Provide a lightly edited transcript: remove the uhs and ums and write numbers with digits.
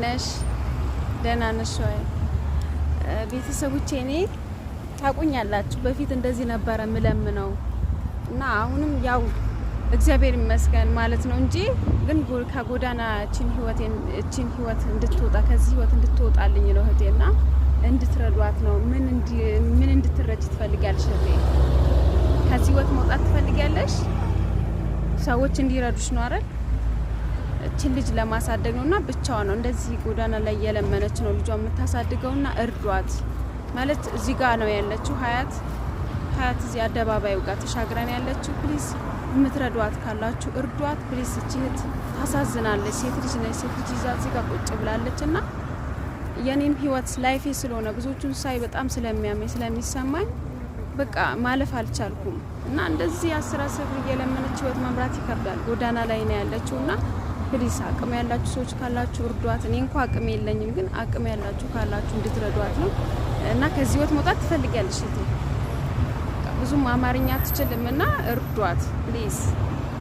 ነሽ? ደህና ነሽ ወይ? ቤተሰቦቼ እኔ ታቁኛላችሁ በፊት እንደዚህ ነበረ ምለምነው እና አሁንም ያው እግዚአብሔር ይመስገን ማለት ነው እንጂ ግን ከጎዳና እቺን ህይወት እንድትወጣ ከዚህ ህይወት እንድትወጣልኝ ነው እህቴና እንድትረዷት ነው። ምን እንድትረጅ ትፈልጊያለሽ እህቴ? ከዚህ ህይወት መውጣት ትፈልጊያለሽ? ሰዎች እንዲረዱሽ ነው አይደል? እቺን ልጅ ለማሳደግ ነውና ብቻዋ ነው እንደዚህ ጎዳና ላይ የለመነች ነው ልጇ የምታሳድገውና እርዷት ማለት እዚህ ጋር ነው ያለችው ሀያት እዚህ አደባባዩ ጋር ተሻግረን ያለችው። ፕሊዝ የምትረዷት ካላችሁ እርዷት ፕሊዝ። እቺ እህት ታሳዝናለች። ሴት ልጅ ነች። ሴት ልጅ ይዛ እዚህ ጋር ቁጭ ብላለችና የኔም ህይወት ላይፌ ስለሆነ ብዙዎቹን ሳይ በጣም ስለሚያመኝ ስለሚሰማኝ በቃ ማለፍ አልቻልኩም እና እንደዚህ አስር እየለመነች ህይወት መምራት ይከብዳል። ጎዳና ላይ ነው ያለችውና ፕሊስ አቅም ያላችሁ ሰዎች ካላችሁ እርዷት። እኔ እንኳን አቅም የለኝም፣ ግን አቅም ያላችሁ ካላችሁ እንድትረዷት ነው እና ከዚህ ህይወት መውጣት ትፈልጊያለሽ እንዴ? ብዙም አማርኛ አትችልምና እርዷት ፕሊስ።